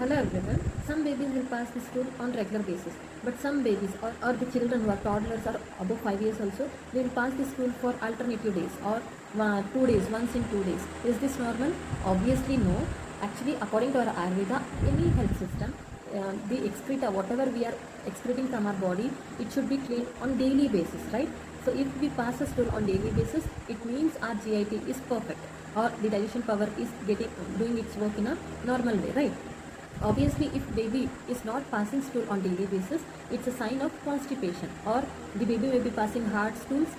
Hello everyone. Some babies will pass the stool on regular basis, but some babies or the children who are toddlers or above 5 years also, they will pass the stool for alternative days or 2 days, once in 2 days. Is this normal? Obviously no. Actually, according to our Ayurveda, any health system, the excreta, whatever we are excreting from our body, it should be cleaned on daily basis, right? So if we pass a stool on daily basis, it means our GIT is perfect or the digestion power is doing its work in a normal way, right? Obviously, if baby is not passing stool on daily basis, it's a sign of constipation, or the baby may be passing hard stools.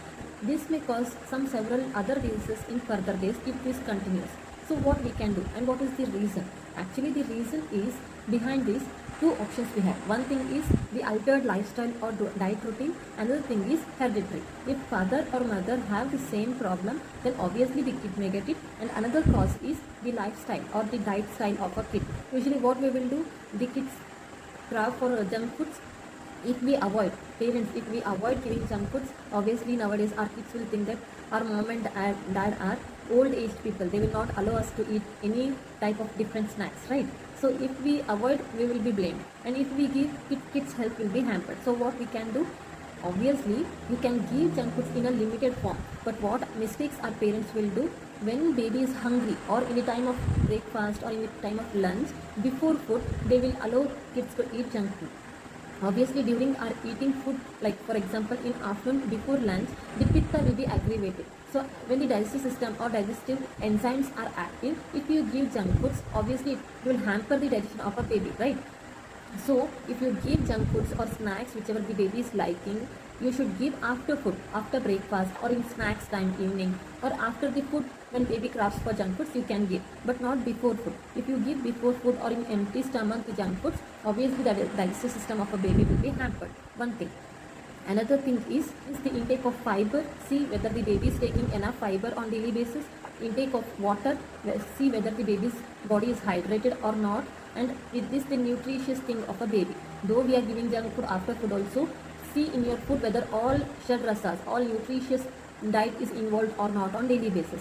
This may cause some several other diseases in further days if this continues. So what we can do and what is the reason? Actually, the reason is behind this two options we have. One thing is the altered lifestyle or diet routine. Another thing is hereditary. If father or mother have the same problem, then obviously the kid may get it. And another cause is the lifestyle or the diet style of a kid. Usually what we will do, the kids crave for junk foods. If we avoid, parents, if we avoid giving junk foods, obviously nowadays our kids will think that our mom and dad are old aged people. They will not allow us to eat any type of different snacks, right? So if we avoid, we will be blamed. And if we give, kids' health will be hampered. So what we can do? Obviously, you can give junk foods in a limited form. But what mistakes our parents will do? When baby is hungry or in the time of breakfast or in the time of lunch, before food, they will allow kids to eat junk food. Obviously, during our eating food, like for example in afternoon before lunch, the pitta will be aggravated. So when the digestive system or digestive enzymes are active, if you give junk foods, obviously it will hamper the digestion of a baby, right? So if you give junk foods or snacks, whichever the baby is liking, you should give after food, after breakfast or in snacks time evening, or after the food. When baby craves for junk foods, you can give, but not before food. If you give before food or in empty stomach the junk foods, obviously the digestive system of a baby will be hampered. One thing. Another thing is the intake of fiber. See whether the baby is taking enough fiber on daily basis. Intake of water. See whether the baby's body is hydrated or not. And with this, the nutritious thing of a baby. Though we are giving junk food after food also, see in your food whether all shad rasas, all nutritious diet is involved or not on daily basis.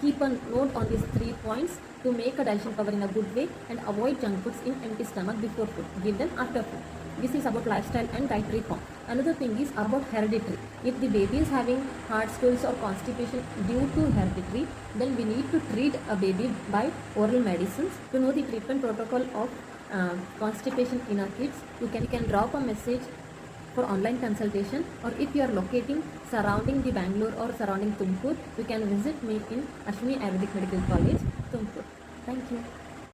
Keep a note on these 3 points to make a digestion power in a good way and avoid junk foods in empty stomach before food. Give them after food. This is about lifestyle and dietary form. Another thing is about hereditary. If the baby is having hard stools or constipation due to hereditary, then we need to treat a baby by oral medicines. To know the treatment protocol of constipation in our kids, you can drop a message for online consultation, or if you are locating surrounding the Bangalore or surrounding Tumkur, you can visit me in Ashwini Ayurvedic Medical College, Tumkur. Thank you.